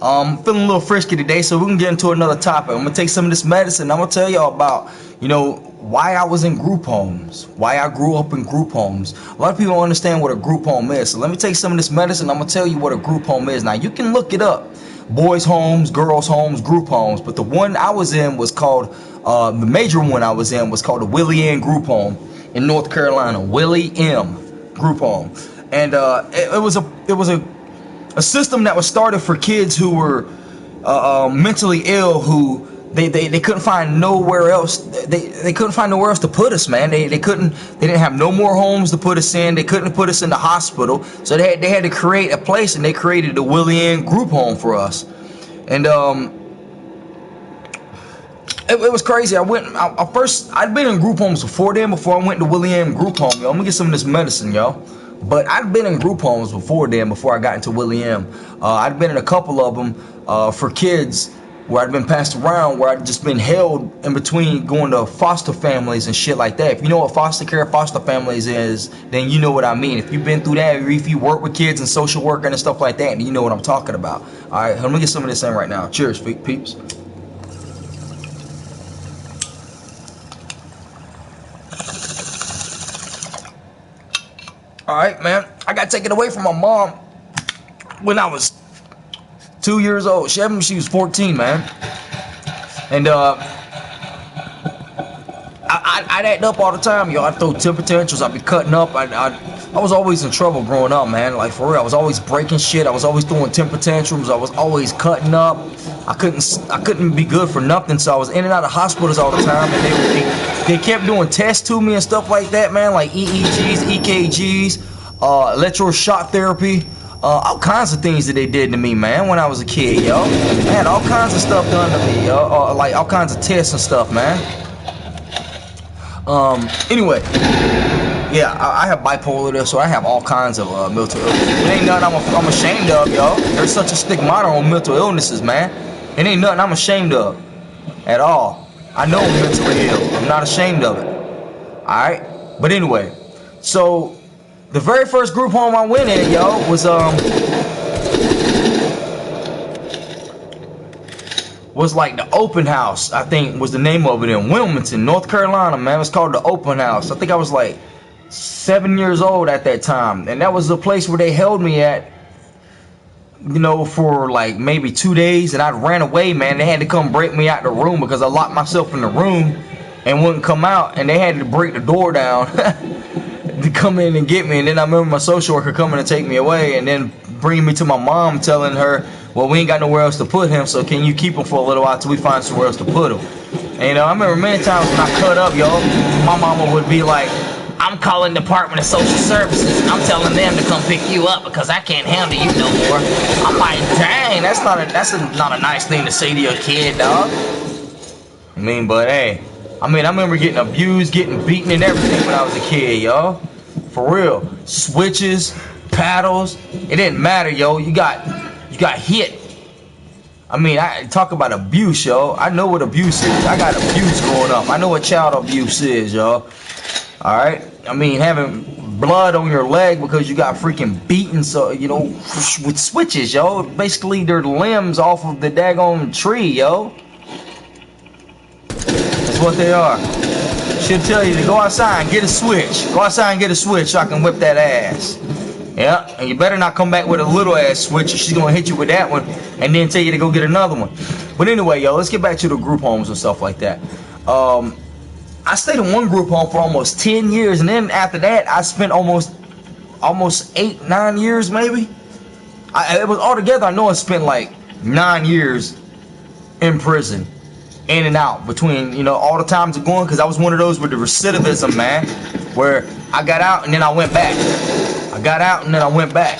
Feeling a little frisky today, so we can get into another topic. I'm gonna take some of this medicine. I'm gonna tell y'all about, why I was in group homes, why I grew up in group homes. A lot of people don't understand what a group home is. So let me take some of this medicine. I'm gonna tell you what a group home is. Now you can look it up: boys' homes, girls' homes, group homes. But the one I was in was called the major one I was in was called the Willie M. Group Home in North Carolina. Willie M. Group Home, and it was a system that was started for kids who were mentally ill, who they couldn't find nowhere else. They couldn't find nowhere else to put us, man. They didn't have no more homes to put us in. They couldn't put us in the hospital, so they had to create a place, and they created the Willie M. Group Home for us. And it was crazy. I'd been in group homes before then, before I went to Willie M. Group Home. Yo, I'm gonna get some of this medicine, y'all. But I'd been in group homes before then, before I got into Willie M. I'd been in a couple of them for kids where I'd been passed around, where I'd just been held in between going to foster families and shit like that. If you know what foster care, foster families is, then you know what I mean. If you've been through that, or if you work with kids and social work and stuff like that, then you know what I'm talking about. All right, let me get some of this in right now. Cheers, peeps. Alright, man, I got taken away from my mom when I was 2 years old. She was 14, man. And I'd act up all the time, yo. I'd throw temper tantrums, I'd be cutting up. I was always in trouble growing up, man. Like, for real, I was always breaking shit. I was always throwing temper tantrums. I was always cutting up. I couldn't be good for nothing, so I was in and out of hospitals all the time, and they kept doing tests to me and stuff like that, man, like EEGs, EKGs, electroshock therapy, all kinds of things that they did to me, man, when I was a kid, yo. I had all kinds of stuff done to me, yo, like all kinds of tests and stuff, man. Anyway, yeah, I have bipolar, so I have all kinds of mental illnesses. It ain't nothing I'm ashamed of, yo. There's such a stigmata on mental illnesses, man. It ain't nothing I'm ashamed of at all. I know I'm mentally ill. I'm not ashamed of it. Alright? But anyway, so the very first group home I went in, yo, was like the Open House, I think was the name of it, in Wilmington, North Carolina, man. It was called the Open House. I think I was like 7 years old at that time, and that was the place where they held me at, for like maybe 2 days, and I ran away, man. They had to come break me out the room because I locked myself in the room and wouldn't come out, and they had to break the door down to come in and get me. And then I remember my social worker coming to take me away, and then bringing me to my mom, telling her, well, we ain't got nowhere else to put him, so can you keep him for a little while till we find somewhere else to put him? And I remember many times when I cut up, yo, my mama would be like, I'm calling Department of Social Services, and I'm telling them to come pick you up because I can't handle you no more. I'm like, dang, that's not a nice thing to say to your kid, dog. But hey, I remember getting abused, getting beaten and everything when I was a kid, yo. For real. Switches, paddles, it didn't matter, yo. You got hit. I talk about abuse, yo. I know what abuse is. I got abuse growing up. I know what child abuse is, yo. Alright? Having blood on your leg because you got freaking beaten, so, with switches, yo. Basically, they're limbs off of the daggone tree, yo. That's what they are. Should tell you to go outside and get a switch. Go outside and get a switch so I can whip that ass. Yeah, and you better not come back with a little ass switch, or she's gonna hit you with that one and then tell you to go get another one. But anyway, yo, let's get back to the group homes and stuff like that. I stayed in one group home for almost 10 years, and then after that, I spent almost 8-9 years, maybe. It was altogether, I know I spent like 9 years in prison, in and out, between, all the times of going, because I was one of those with the recidivism, man, where I got out and then I went back. I got out and then I went back.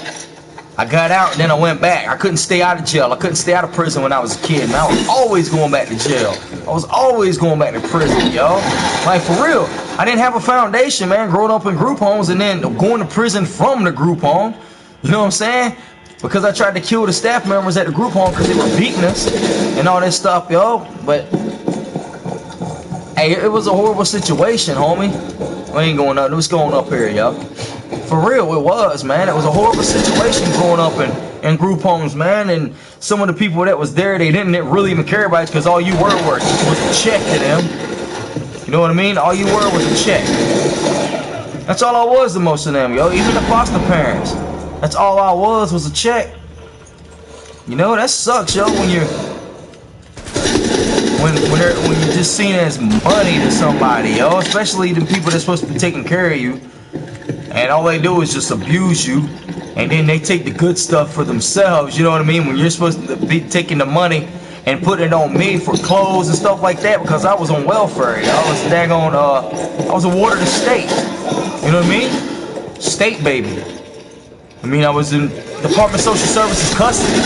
I got out and then I went back. I couldn't stay out of jail. I couldn't stay out of prison when I was a kid, man. I was always going back to jail. I was always going back to prison, yo. Like, for real. I didn't have a foundation, man, growing up in group homes and then going to prison from the group home. You know what I'm saying? Because I tried to kill the staff members at the group home because they were beating us and all that stuff, yo. But, hey, it was a horrible situation, homie. We ain't going up. What's going up here, yo? For real, it was, man. It was a horrible situation growing up in group homes, man. And some of the people that was there, they didn't really even care about it because all you were was a check to them. You know what I mean? All you were was a check. That's all I was to most of them, yo. Even the foster parents. That's all I was a check. You know, that sucks, yo, when you're when you're just seen as money to somebody, yo. Especially the people that's supposed to be taking care of you. And all they do is just abuse you. And then they take the good stuff for themselves, you know what I mean? When you're supposed to be taking the money and putting it on me for clothes and stuff like that, because I was on welfare, yo. I was daggone, I was awarded a state. You know what I mean? State baby. I mean, I was in Department of Social Services custody.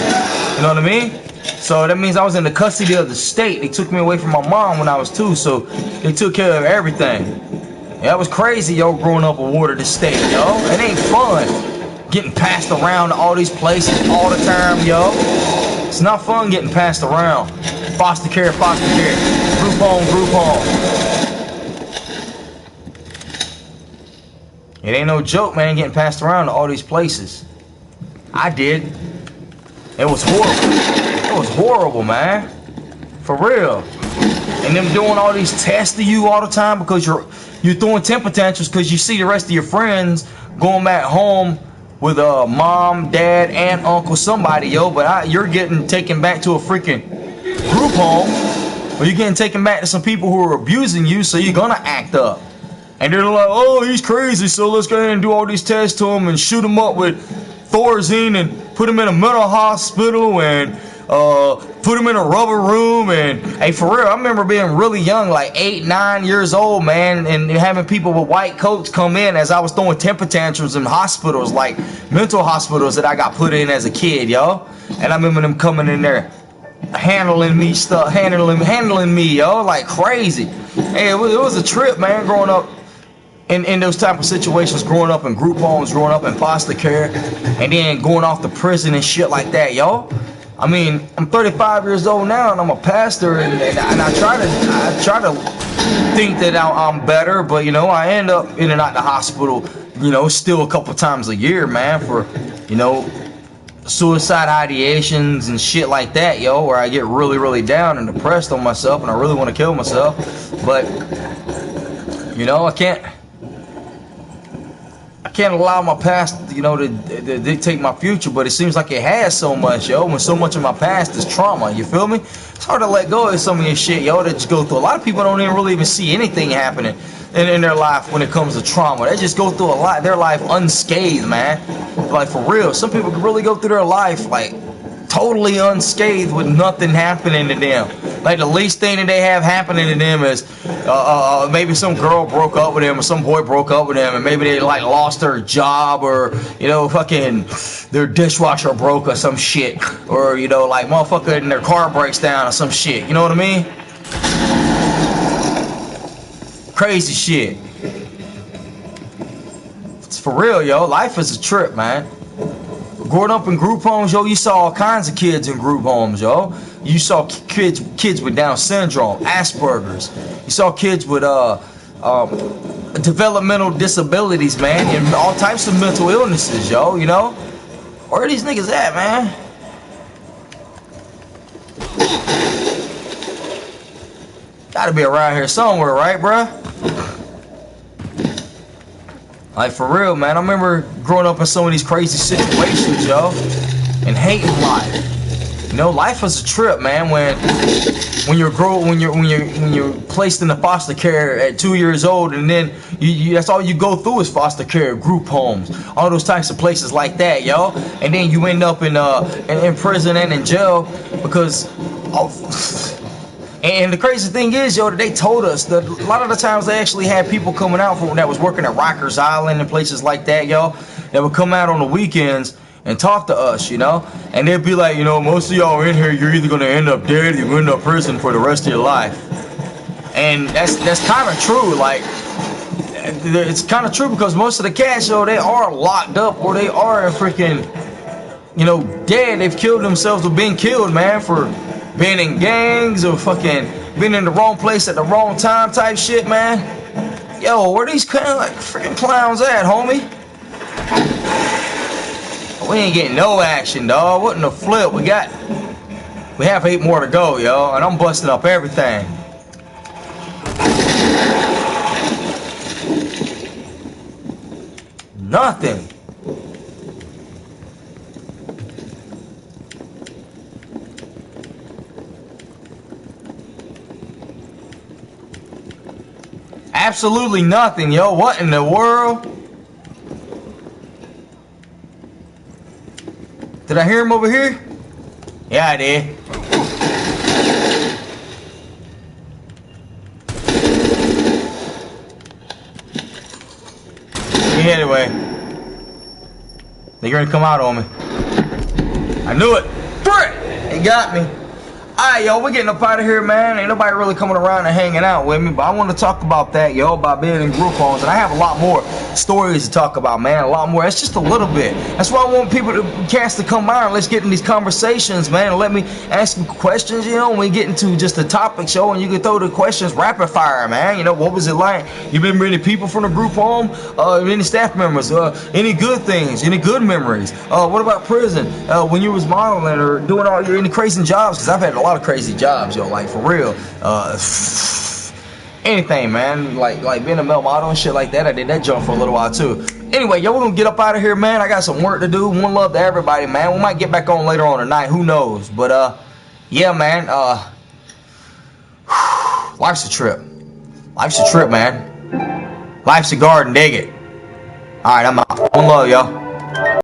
You know what I mean? So that means I was in the custody of the state. They took me away from my mom when I was 2, so they took care of everything. Yeah, it was crazy, yo, growing up awarded the state, yo. It ain't fun. Getting passed around to all these places all the time, yo. It's not fun getting passed around. Foster care, group home. It ain't no joke, man, getting passed around to all these places. I did. It was horrible. It was horrible, man. For real. And them doing all these tests to you all the time because you're throwing temper tantrums because you see the rest of your friends going back home with mom, dad, aunt, uncle, somebody, yo. But you're getting taken back to a freaking group home, or you're getting taken back to some people who are abusing you, so you're gonna act up. And they're like, oh, he's crazy, so let's go ahead and do all these tests to him and shoot him up with Thorazine and put him in a mental hospital and put him in a rubber room. And hey, for real, I remember being really young, like 8, 9 years old, man, and having people with white coats come in as I was throwing temper tantrums in hospitals, like mental hospitals that I got put in as a kid, yo. And I remember them coming in there handling me, yo, like crazy. Hey, it was a trip, man, growing up in those type of situations, growing up in group homes, growing up in foster care, and then going off to prison and shit like that, yo. I mean, I'm 35 years old now, and I'm a pastor, and I try to think that I'm better, but you know, I end up in and out the hospital, you know, still a couple times a year, man, for, you know, suicide ideations and shit like that, yo, where I get really, really down and depressed on myself, and I really want to kill myself, but you know, I can't allow my past, you know, to dictate my future, but it seems like it has so much, yo, when so much of my past is trauma, you feel me? It's hard to let go of some of your shit, yo, that just go through. A lot of people don't even see anything happening in their life when it comes to trauma. They just go through their life unscathed, man. Like, for real, some people can really go through their life, like, totally unscathed with nothing happening to them. Like, the least thing that they have happening to them is maybe some girl broke up with them or some boy broke up with them, and maybe they like lost their job, or you know, fucking their dishwasher broke or some shit, or you know, like motherfucker and their car breaks down or some shit. You know what I mean? Crazy shit. It's for real, yo. Life is a trip, man. Growing up in group homes, yo, you saw all kinds of kids in group homes, yo. You saw kids with Down syndrome, Asperger's. You saw kids with developmental disabilities, man, and all types of mental illnesses, yo, you know? Where are these niggas at, man? Gotta be around here somewhere, right, bruh? Like, for real, man, I remember growing up in some of these crazy situations, yo, and hating life. You know, life is a trip, man. When you're placed in the foster care at 2 years old, and then that's all you go through is foster care, group homes, all those types of places like that, yo. And then you end up in prison and in jail because And the crazy thing is, yo, that they told us that a lot of the times they actually had people coming out from that was working at Rikers Island and places like that, yo, that would come out on the weekends and talk to us, you know, and they'd be like, you know, most of y'all in here, you're either gonna end up dead or you're gonna end up in prison for the rest of your life. And that's kind of true. Like, it's kind of true because most of the cats, yo, they are locked up or they are freaking, you know, dead. They've killed themselves or been killed, man, for being in gangs or fucking being in the wrong place at the wrong time type shit, man. Yo, where these kind of like freaking clowns at, homie? We ain't getting no action, dog. What in the flip? We have 8 more to go, yo, and I'm busting up everything. Nothing. Absolutely nothing, yo. What in the world? Did I hear him over here? Yeah, I did. Anyway, they're gonna come out on me. I knew it. They got me. Alright, yo, we're getting up out of here, man. Ain't nobody really coming around and hanging out with me, but I want to talk about that, yo, about being in group homes. And I have a lot more stories to talk about, man. A lot more. It's just a little bit. That's why I want people to cast to come out and let's get in these conversations, man. And let me ask you questions, you know, when we get into just the topic show, and you can throw the questions rapid fire, man. You know, what was it like? You remember any people from the group home? Any staff members? Any good things? Any good memories? What about prison? When you was modeling or doing all your any crazy jobs? Because I've had a lot of crazy jobs, yo, like for real. Anything, man, like being a male model and shit like that. I did that jump for a little while too. Anyway, yo, we're gonna get up out of here, man. I got some work to do. One love to everybody, man. We might get back on later on tonight, who knows. But yeah, man, life's a trip. Life's a trip, man. Life's a garden, dig it. Alright, I'm out. One love, y'all.